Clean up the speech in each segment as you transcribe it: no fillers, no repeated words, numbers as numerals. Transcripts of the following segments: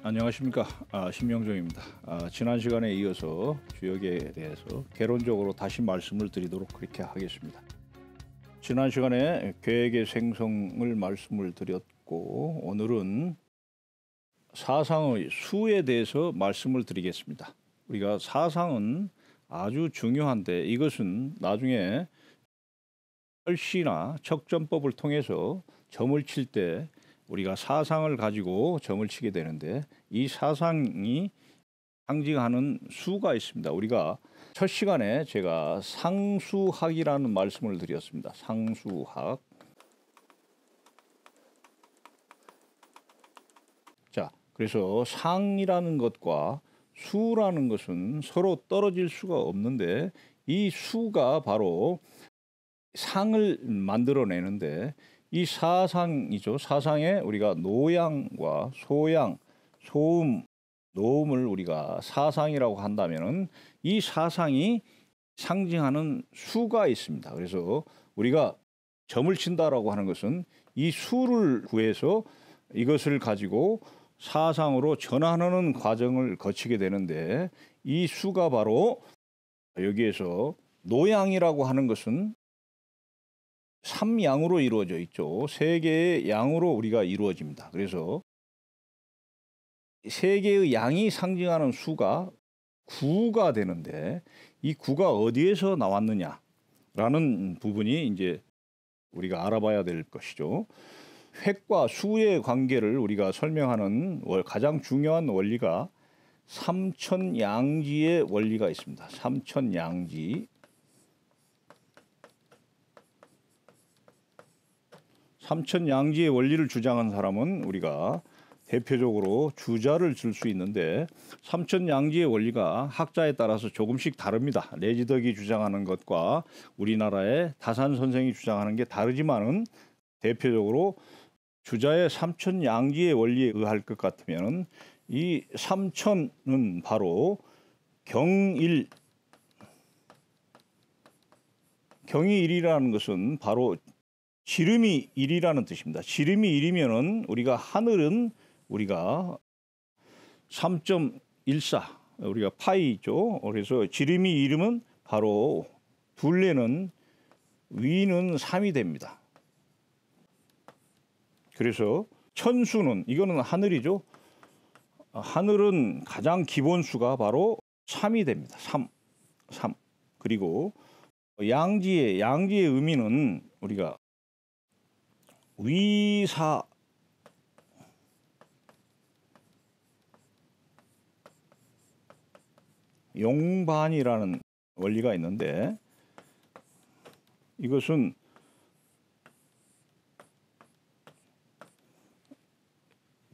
안녕하십니까. 신명종입니다. 지난 시간에 이어서 주역에 대해서 개론적으로 다시 말씀을 드리도록 그렇게 하겠습니다. 지난 시간에 계획의 생성을 말씀을 드렸고, 오늘은 사상의 수에 대해서 말씀을 드리겠습니다. 우리가 사상은 아주 중요한데, 이것은 나중에 철시나 척전법을 통해서 점을 칠 때 우리가 사상을 가지고 점을 치게 되는데, 이 사상이 상징하는 수가 있습니다. 우리가 첫 시간에 제가 상수학이라는 말씀을 드렸습니다. 상수학. 자, 그래서 상이라는 것과 수라는 것은 서로 떨어질 수가 없는데, 이 수가 바로 상을 만들어내는데, 이 사상이죠. 사상에 우리가 노양과 소양, 소음, 노음을 우리가 사상이라고 한다면은, 이 사상이 상징하는 수가 있습니다. 그래서 우리가 점을 친다라고 하는 것은 이 수를 구해서 이것을 가지고 사상으로 전환하는 과정을 거치게 되는데, 이 수가 바로 여기에서 노양이라고 하는 것은 3양으로 이루어져 있죠. 세 개의 양으로 우리가 이루어집니다. 그래서 세 개의 양이 상징하는 수가 9가 되는데, 이 9가 어디에서 나왔느냐라는 부분이 이제 우리가 알아봐야 될 것이죠. 획과 수의 관계를 우리가 설명하는 가장 중요한 원리가 삼천양지의 원리가 있습니다. 삼천양지. 삼천양지의 원리를 주장한 사람은 우리가 대표적으로 주자를 줄 수 있는데, 삼천양지의 원리가 학자에 따라서 조금씩 다릅니다. 레지덕이 주장하는 것과 우리나라의 다산 선생이 주장하는 게 다르지만은, 대표적으로 주자의 삼천양지의 원리에 의할 것 같으면 이 삼천은 바로 경일, 경이일이라는 것은 바로 지름이 1이라는 뜻입니다. 지름이 1이면은 우리가 하늘은 우리가 3.14, 우리가 파이죠. 그래서 지름이 1이면 바로 둘레는 위는 3이 됩니다. 그래서 천수는, 이거는 하늘이죠. 하늘은 가장 기본 수가 바로 3이 됩니다. 3. 그리고 양지의 의미는 우리가 위사, 용반이라는 원리가 있는데, 이것은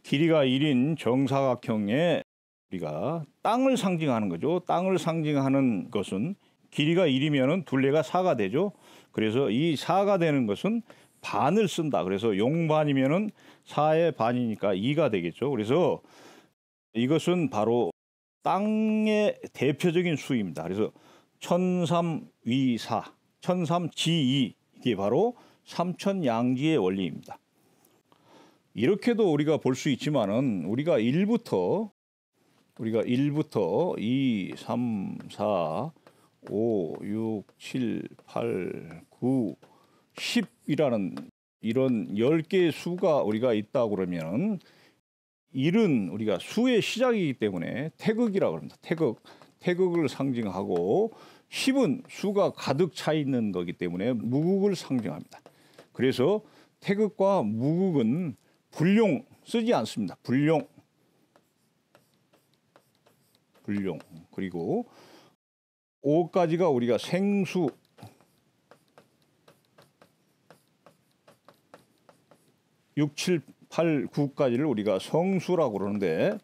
길이가 1인 정사각형의 우리가 땅을 상징하는 거죠. 땅을 상징하는 것은 길이가 1이면 둘레가 4가 되죠. 그래서 이 4가 되는 것은 반을 쓴다. 그래서 용반이면은 4의 반이니까 2가 되겠죠. 그래서 이것은 바로 땅의 대표적인 수입니다. 그래서 천삼위사, 천삼지이, 이게 바로 삼천양지의 원리입니다. 이렇게도 우리가 볼 수 있지만은, 우리가 1부터 2, 3, 4, 5, 6, 7, 8, 9, 10이라는 이런 10개의 수가 우리가 있다고 그러면, 1은 우리가 수의 시작이기 때문에 태극이라고 합니다. 태극을 상징하고, 10은 수가 가득 차 있는 거기 때문에 무극을 상징합니다. 그래서 태극과 무극은 불용 쓰지 않습니다. 불용. 그리고 5까지가 우리가 생수, 6, 7, 8, 9까지를 우리가 성수라고 그러는데,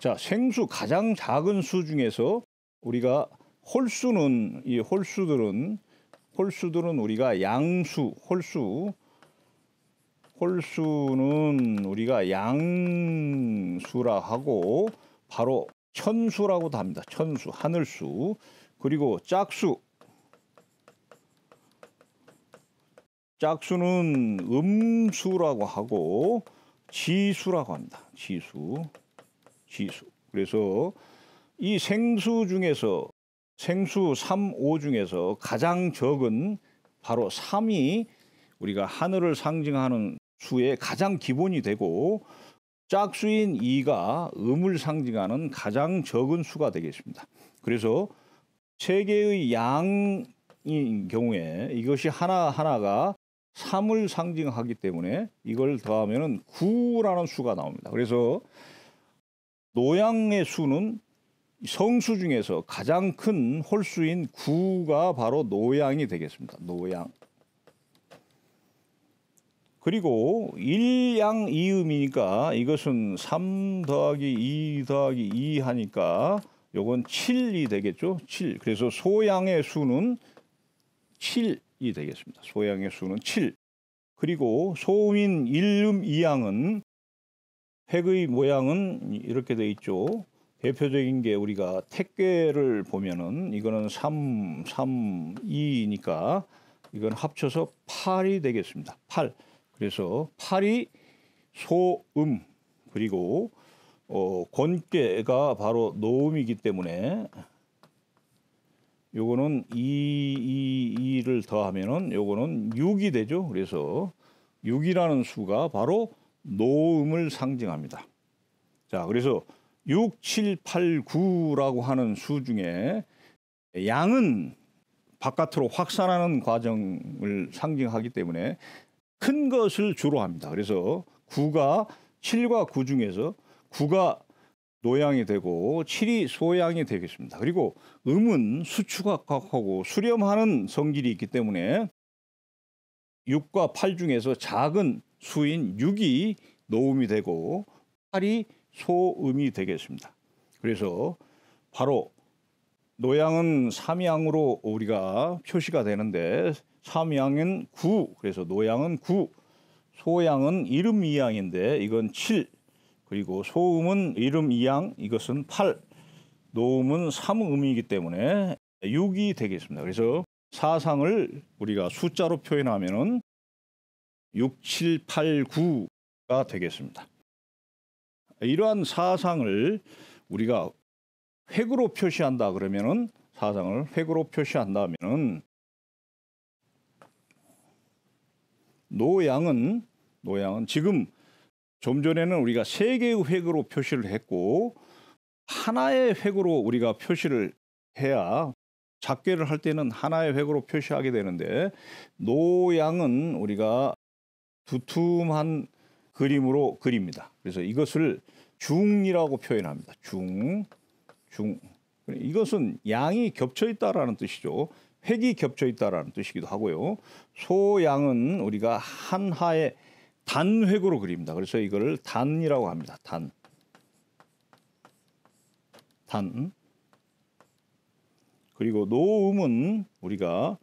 자, 생수, 가장 작은 수 중에서 우리가 홀수는, 이 홀수들은 우리가 양수, 홀수는 우리가 양수라 하고, 바로 천수라고도 합니다. 천수, 하늘수. 그리고 짝수, 짝수는 음수라고 하고 지수라고 합니다. 지수. 그래서 이 생수 중에서 생수 3, 5 중에서 가장 적은 바로 3이 우리가 하늘을 상징하는 수의 가장 기본이 되고 짝수인 2가 음을 상징하는 가장 적은 수가 되겠습니다. 그래서 세 개의 양인 경우에 이것이 하나하나가 3을 상징하기 때문에 이걸 더하면 9라는 수가 나옵니다. 그래서 노양의 수는 성수 중에서 가장 큰 홀수인 9가 바로 노양이 되겠습니다. 노양. 그리고 일양이음이니까 이것은 3 더하기 2 더하기 2 하니까 요건 7이 되겠죠. 7. 그래서 소양의 수는 7이 되겠습니다. 소양의 수는 7. 그리고 소음인 일음 이양은 획의 모양은 이렇게 돼 있죠. 대표적인 게 우리가 택계를 보면은 이거는 3, 3, 2니까 이건 합쳐서 8이 되겠습니다. 8. 그래서 8이 소음 그리고 권계가 바로 노음이기 때문에 요거는 2를 더하면은 요거는 6이 되죠. 그래서 6이라는 수가 바로 노음을 상징합니다. 자, 그래서 6, 7, 8, 9라고 하는 수 중에 양은 바깥으로 확산하는 과정을 상징하기 때문에 큰 것을 주로 합니다. 그래서 9가 7과 9 중에서 9가 노양이 되고 7이 소양이 되겠습니다. 그리고 음은 수축하고 수렴하는 성질이 있기 때문에 6과 8 중에서 작은 수인 6이 노음이 되고 8이 소음이 되겠습니다. 그래서 바로 노양은 삼양으로 우리가 표시가 되는데 삼양은 9, 그래서 노양은 9, 소양은 이름 이양인데 이건 7, 그리고 소음은 이름 이양, 이것은 8, 노음은 3음이기 때문에 6이 되겠습니다. 그래서 사상을 우리가 숫자로 표현하면은 6, 7, 8, 9가 되겠습니다. 이러한 사상을 우리가 획으로 표시한다 그러면은 사상을 획으로 표시한다면은 노양은 지금 좀 전에는 우리가 세 개의 획으로 표시를 했고 하나의 획으로 우리가 표시를 해야 작계를 할 때는 하나의 획으로 표시하게 되는데 노양은 우리가 두툼한 그림으로 그립니다. 그래서 이것을 중이라고 표현합니다. 중. 이것은 양이 겹쳐 있다라는 뜻이죠. 획이 겹쳐 있다라는 뜻이기도 하고요. 소양은 우리가 한 하의 단획으로 그립니다. 그래서 이거를 단이라고 합니다. 단. 그리고 노음은 우리가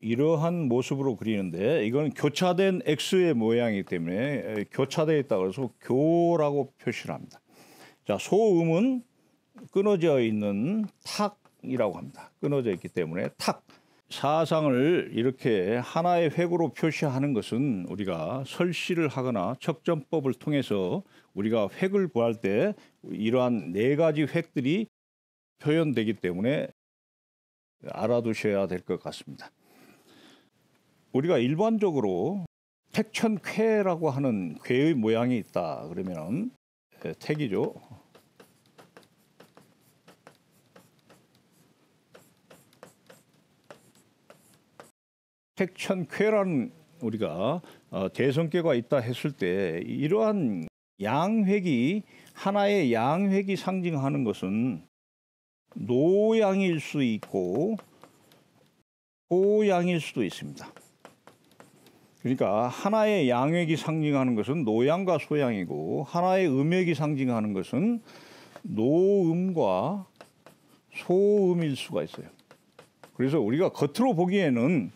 이러한 모습으로 그리는데 이건 교차된 X의 모양이기 때문에 교차되어 있다고 해서 교라고 표시를 합니다. 자, 소음은 끊어져 있는 탁이라고 합니다. 끊어져 있기 때문에 탁. 사상을 이렇게 하나의 획으로 표시하는 것은 우리가 설시를 하거나 척전법을 통해서 우리가 획을 구할 때 이러한 네 가지 획들이 표현되기 때문에 알아두셔야 될 것 같습니다. 우리가 일반적으로 택천쾌라고 하는 쾌의 모양이 있다 그러면 택이죠. 택천쾌라는 우리가 대성계가 있다 했을 때 이러한 양획이 하나의 양획이 상징하는 것은 노양일 수 있고 소양일 수도 있습니다. 그러니까 하나의 양획이 상징하는 것은 노양과 소양이고 하나의 음획이 상징하는 것은 노음과 소음일 수가 있어요. 그래서 우리가 겉으로 보기에는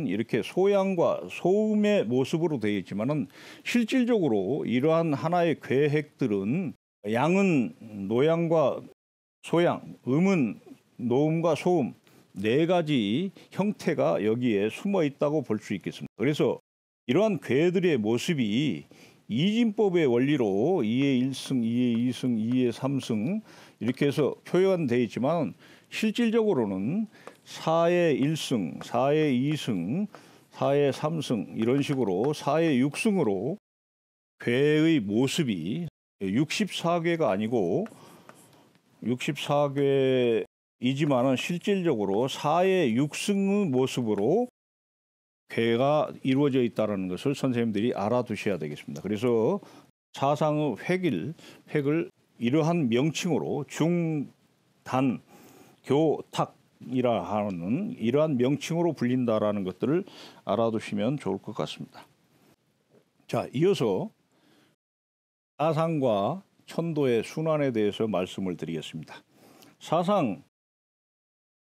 이렇게 소양과 소음의 모습으로 되어 있지만은 실질적으로 이러한 하나의 계획들은 양은 노양과 소양, 음은 노음과 소음, 네 가지 형태가 여기에 숨어 있다고 볼 수 있겠습니다. 그래서 이러한 괴들의 모습이 이진법의 원리로 2의 1승, 2의 2승, 2의 3승 이렇게 해서 표현되어 있지만 실질적으로는 4의 1승, 4의 2승, 4의 3승 이런 식으로 4의 6승으로 괴의 모습이 64괴가 아니고 64괴이지만은 실질적으로 4의 6승의 모습으로 괴가 이루어져 있다는 것을 선생님들이 알아두셔야 되겠습니다. 그래서 사상의 획을 이러한 명칭으로 중단 교탁이라 하는 이러한 명칭으로 불린다라는 것들을 알아두시면 좋을 것 같습니다. 자, 이어서 사상과 천도의 순환에 대해서 말씀을 드리겠습니다. 사상,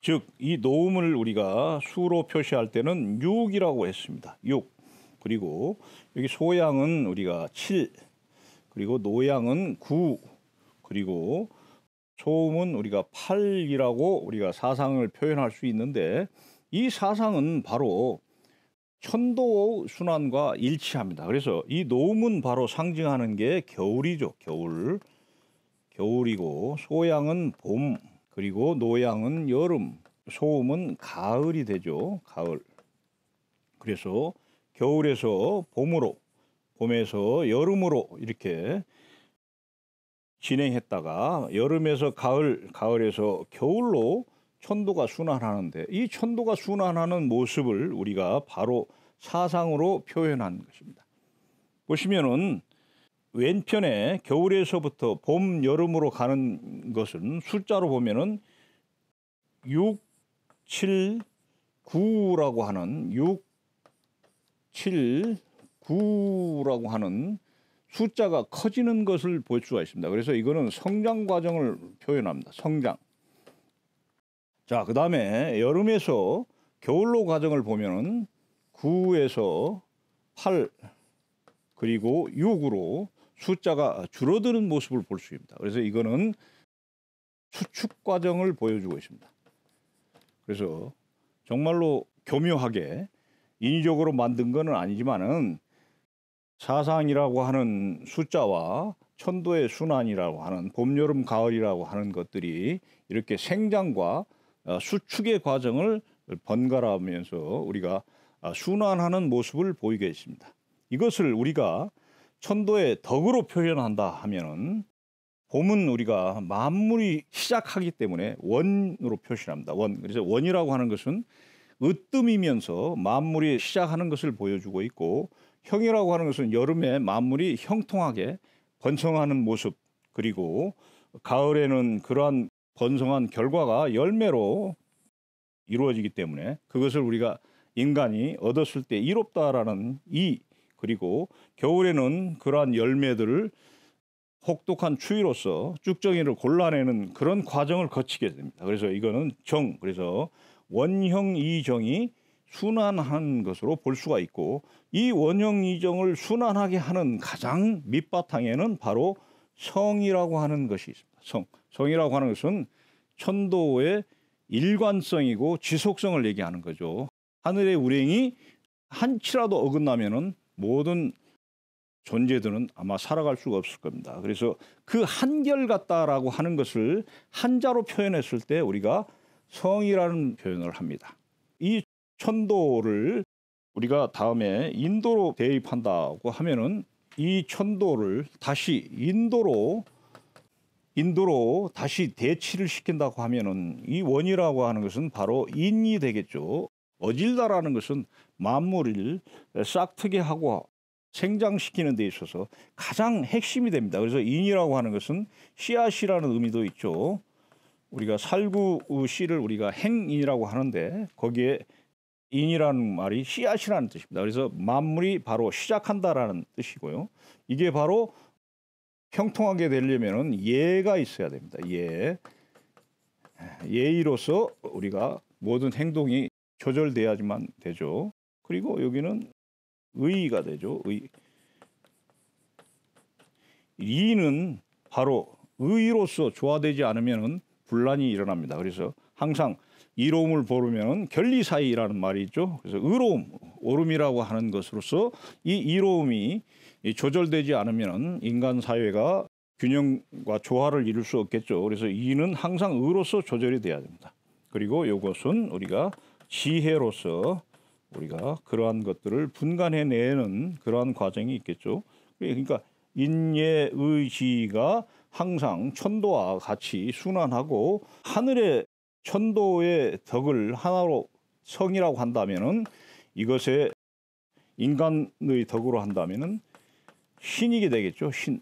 즉 이 노음을 우리가 수로 표시할 때는 6이라고 했습니다. 6. 그리고 여기 소양은 우리가 7, 그리고 노양은 9, 그리고 소음은 우리가 8이라고 우리가 사상을 표현할 수 있는데 이 사상은 바로 천도 순환과 일치합니다. 그래서 이 노음은 바로 상징하는 게 겨울이죠. 겨울이고 소양은 봄, 그리고 노양은 여름, 소음은 가을이 되죠. 가을. 그래서 겨울에서 봄으로, 봄에서 여름으로 이렇게 진행했다가 여름에서 가을, 가을에서 겨울로 천도가 순환하는데 이 천도가 순환하는 모습을 우리가 바로 사상으로 표현한 것입니다. 보시면은 왼편에 겨울에서부터 봄, 여름으로 가는 것은 숫자로 보면은 6, 7, 9라고 하는 6, 7, 9라고 하는 숫자가 커지는 것을 볼 수가 있습니다. 그래서 이거는 성장 과정을 표현합니다. 성장. 자, 그 다음에 여름에서 겨울로 과정을 보면은 9에서 8 그리고 6으로 숫자가 줄어드는 모습을 볼 수 있습니다. 그래서 이거는 수축 과정을 보여주고 있습니다. 그래서 정말로 교묘하게 인위적으로 만든 것은 아니지만은 사상이라고 하는 숫자와 천도의 순환이라고 하는 봄, 여름, 가을이라고 하는 것들이 이렇게 생장과 수축의 과정을 번갈아가면서 우리가 순환하는 모습을 보이게 있습니다. 이것을 우리가 천도의 덕으로 표현한다 하면은 봄은 우리가 만물이 시작하기 때문에 원으로 표시합니다. 원. 그래서 원이라고 하는 것은 으뜸이면서 만물이 시작하는 것을 보여주고 있고 형이라고 하는 것은 여름에 만물이 형통하게 번성하는 모습, 그리고 가을에는 그러한 번성한 결과가 열매로 이루어지기 때문에 그것을 우리가 인간이 얻었을 때 이롭다라는 이, 그리고 겨울에는 그러한 열매들을 혹독한 추위로서 쭉정이를 골라내는 그런 과정을 거치게 됩니다. 그래서 이거는 정, 그래서 원형 이정이 순환한 것으로 볼 수가 있고 이 원형 이정을 순환하게 하는 가장 밑바탕에는 바로 성이라고 하는 것이 있습니다. 성이라고 하는 것은 천도의 일관성이고 지속성을 얘기하는 거죠. 하늘의 운행이 한치라도 어긋나면은 모든 존재들은 아마 살아갈 수가 없을 겁니다. 그래서 그 한결같다라고 하는 것을 한자로 표현했을 때 우리가 성이라는 표현을 합니다. 이 천도를 우리가 다음에 인도로 대입한다고 하면은 이 천도를 다시 인도로 다시 대치를 시킨다고 하면은 이 원이라고 하는 것은 바로 인이 되겠죠. 어질다라는 것은 만물을 싹트게 하고 생장시키는 데 있어서 가장 핵심이 됩니다. 그래서 인이라고 하는 것은 씨앗이라는 의미도 있죠. 우리가 살구 씨를 우리가 행인이라고 하는데 거기에 인이라는 말이 씨앗이라는 뜻입니다. 그래서 만물이 바로 시작한다라는 뜻이고요. 이게 바로 형통하게 되려면은 예가 있어야 됩니다. 예의로서 우리가 모든 행동이 조절돼야지만 되죠. 그리고 여기는 의의가 되죠. 이는 바로 의의로서 조화되지 않으면은 분란이 일어납니다. 그래서 항상 이로움을 보르면 결리사의라는 말이 있죠. 그래서 의로움, 오름이라고 하는 것으로서 이 이로움이 조절되지 않으면 인간 사회가 균형과 조화를 이룰 수 없겠죠. 그래서 이는 항상 의로서 조절이 돼야 됩니다. 그리고 이것은 우리가 지혜로서 우리가 그러한 것들을 분간해내는 그러한 과정이 있겠죠. 그러니까 인예의지가 항상 천도와 같이 순환하고 하늘의 천도의 덕을 하나로 성이라고 한다면은 이것에 인간의 덕으로 한다면은 신이게 되겠죠. 신.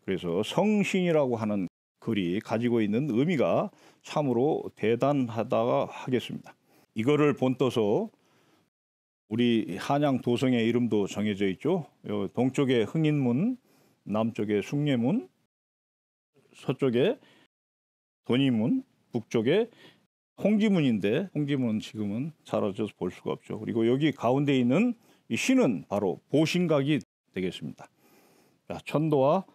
그래서 성신이라고 하는 글이 가지고 있는 의미가 참으로 대단하다 하겠습니다. 이거를 본떠서 우리 한양 도성의 이름도 정해져 있죠. 동쪽에 흥인문, 남쪽에 숭례문, 서쪽에 돈이문, 북쪽에 홍지문인데 홍지문은 지금은 사라져서 볼 수가 없죠. 그리고 여기 가운데 있는 이 신은 바로 보신각이 되겠습니다. 천도와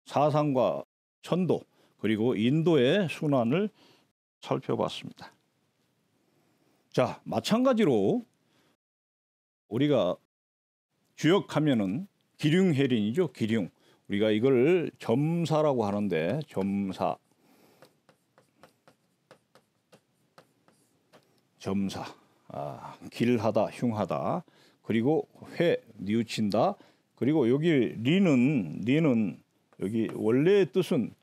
사상과 천도 그리고 인도의 순환을 살펴봤습니다. 자, 마찬가지로 우리가 주역하면은 기륭해린이죠. 기륭. 우리가 이걸 점사라고 하는데 점사. 길하다, 흉하다. 그리고 회, 뉘우친다. 그리고 여기 리는 여기 원래의 뜻은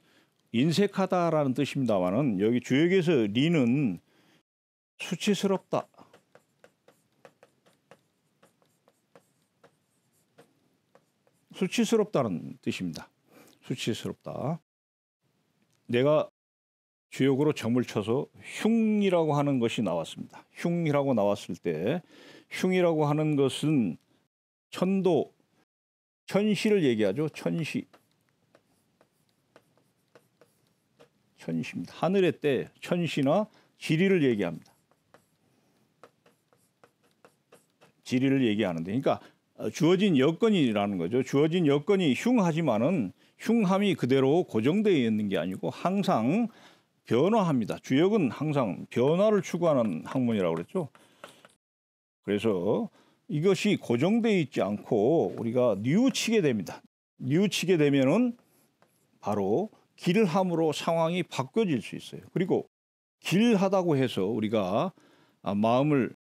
인색하다라는 뜻입니다만은 여기 주역에서 리는 수치스럽다. 수치스럽다는 뜻입니다. 수치스럽다. 내가 주역으로 점을 쳐서 흉이라고 하는 것이 나왔습니다. 흉이라고 나왔을 때 흉이라고 하는 것은 천도, 천시를 얘기하죠. 천시입니다. 하늘의 때 천시나 지리를 얘기합니다. 지리를 얘기하는데 그러니까 주어진 여건이라는 거죠. 주어진 여건이 흉하지만은 흉함이 그대로 고정되어 있는 게 아니고 항상 변화합니다. 주역은 항상 변화를 추구하는 학문이라고 그랬죠. 그래서 이것이 고정되어 있지 않고 우리가 뉘우치게 됩니다. 뉘우치게 되면은 바로 길함으로 상황이 바뀌어질 수 있어요. 그리고 길하다고 해서 우리가 마음을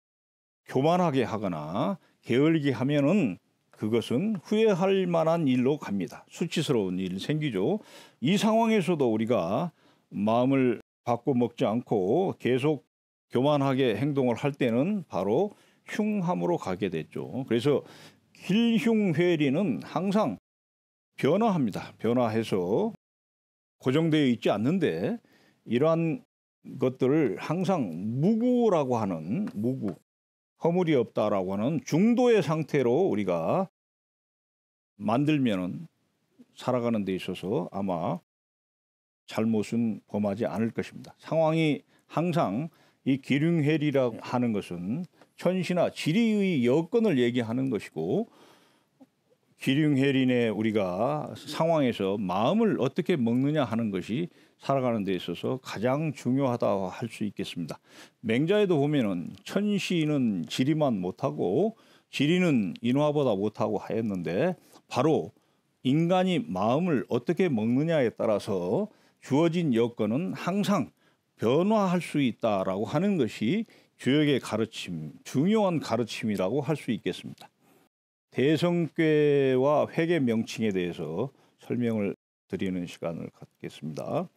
교만하게 하거나 게을리게 하면은 그것은 후회할 만한 일로 갑니다. 수치스러운 일이 생기죠. 이 상황에서도 우리가 마음을 바꿔 먹지 않고 계속 교만하게 행동을 할 때는 바로 흉함으로 가게 됐죠. 그래서 길흉회리는 항상 변화합니다. 변화해서 고정되어 있지 않는데 이러한 것들을 항상 무구라고 하는 무구, 허물이 없다라고 하는 중도의 상태로 우리가 만들면은 살아가는 데 있어서 아마 잘못은 범하지 않을 것입니다. 상황이 항상 이 기륭회리라고 하는 것은 천시나 지리의 여건을 얘기하는 것이고 기륭회린의 우리가 상황에서 마음을 어떻게 먹느냐 하는 것이 살아가는 데 있어서 가장 중요하다고 할 수 있겠습니다. 맹자에도 보면은 천시는 지리만 못하고 지리는 인화보다 못하고 하였는데 바로 인간이 마음을 어떻게 먹느냐에 따라서 주어진 여건은 항상 변화할 수 있다라고 하는 것이 주역의 가르침, 중요한 가르침이라고 할 수 있겠습니다. 대성괴와 회계 명칭에 대해서 설명을 드리는 시간을 갖겠습니다.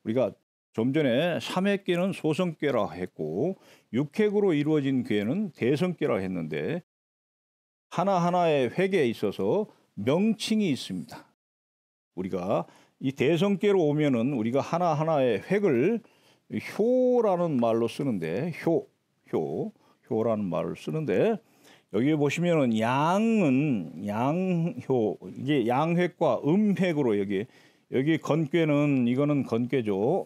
우리가 좀 전에 삼획괴는 소성괴라 했고 육획으로 이루어진 괴는 대성괴라 했는데 하나하나의 획에 있어서 명칭이 있습니다. 우리가 이 대성괴로 오면은 우리가 하나하나의 획을 효라는 말로 쓰는데 효라는 말을 쓰는데 여기 보시면은 양은 양효 이게 양획과 음획으로 여기 건괴는 이거는 건괴죠.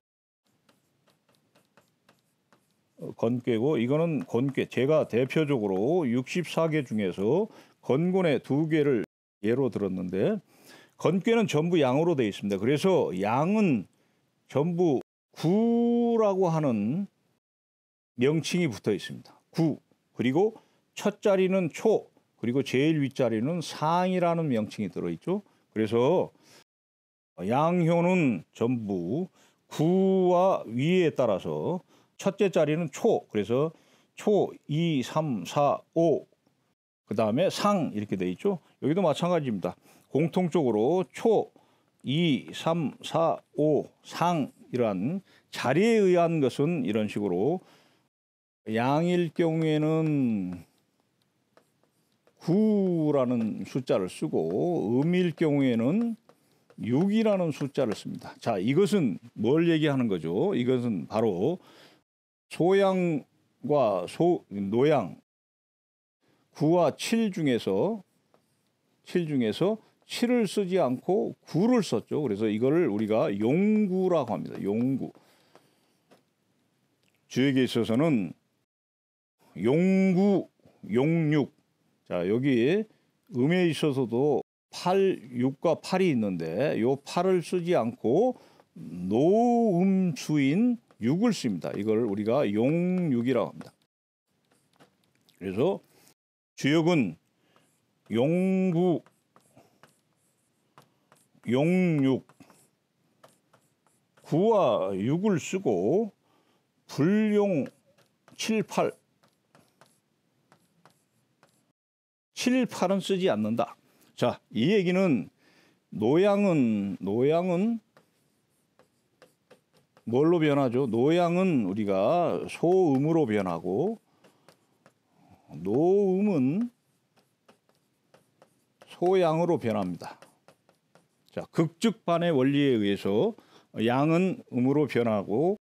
건괴고 이거는 건괴. 제가 대표적으로 64개 중에서 건곤의 2개를 예로 들었는데 건괴는 전부 양으로 되어 있습니다. 그래서 양은 전부 구라고 하는 명칭이 붙어 있습니다. 구. 그리고 첫 자리는 초, 그리고 제일 윗자리는 상이라는 명칭이 들어있죠. 그래서 양효는 전부 구와 위에 따라서 첫째 자리는 초, 그래서 초, 2, 3, 4, 5, 그 다음에 상 이렇게 돼 있죠. 여기도 마찬가지입니다. 공통적으로 초, 2, 3, 4, 5, 상 이러한 자리에 의한 것은 이런 식으로 양일 경우에는 9라는 숫자를 쓰고 음일 경우에는 6이라는 숫자를 씁니다. 자, 이것은 뭘 얘기하는 거죠? 이것은 바로 소양과 노양 9와 7 중에서 7을 쓰지 않고 9를 썼죠. 그래서 이거를 우리가 용구라고 합니다. 용구. 주역에 있어서는 용구, 용육. 자, 여기 음에 있어서도 8, 6과 8이 있는데 요 8을 쓰지 않고 노음수인 6을 씁니다. 이걸 우리가 용육이라고 합니다. 그래서 주역은 용구, 용육, 9와 6을 쓰고 불용 7, 8, 7, 8은 쓰지 않는다. 자, 이 얘기는 노양은 뭘로 변하죠? 노양은 우리가 소음으로 변하고 노음은 소양으로 변합니다. 자, 극즉반의 원리에 의해서 양은 음으로 변하고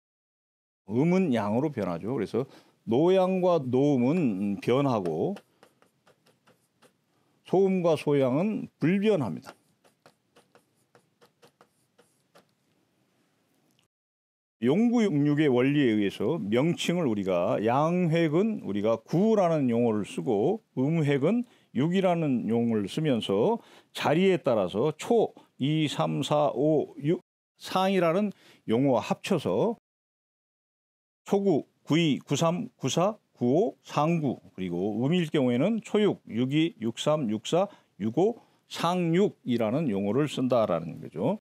음은 양으로 변하죠. 그래서 노양과 노음은 변하고 소음과 소양은 불변합니다. 용구용육의 원리에 의해서 명칭을 우리가 양획은 우리가 구라는 용어를 쓰고 음획은 6이라는 용어를 쓰면서 자리에 따라서 초, 2, 3, 4, 5, 6, 상이라는 용어와 합쳐서 초구, 92, 93, 94, 95, 상구, 그리고 음일 경우에는 초육, 62, 63, 64, 65, 상육이라는 용어를 쓴다라는 거죠.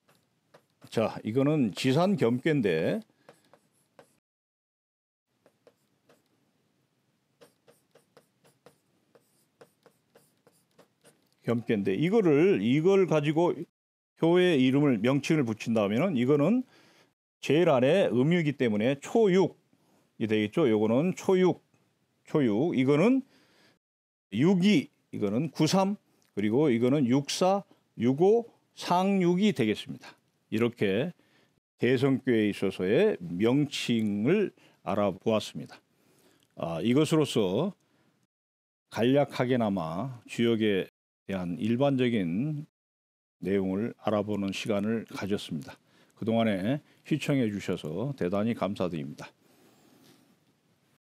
자, 이거는 지산 겸괴인데 이걸 가지고 효의 이름을 명칭을 붙인다면은 이거는 제일 아래 음유이기 때문에 초육이 되겠죠. 요거는 초육. 이거는 62, 이거는 93, 그리고 이거는 64, 65, 상육이 되겠습니다. 이렇게 대성교에 있어서의 명칭을 알아보았습니다. 이것으로서 간략하게나마 주역에 대한 일반적인 내용을 알아보는 시간을 가졌습니다. 그동안에 시청해 주셔서 대단히 감사드립니다.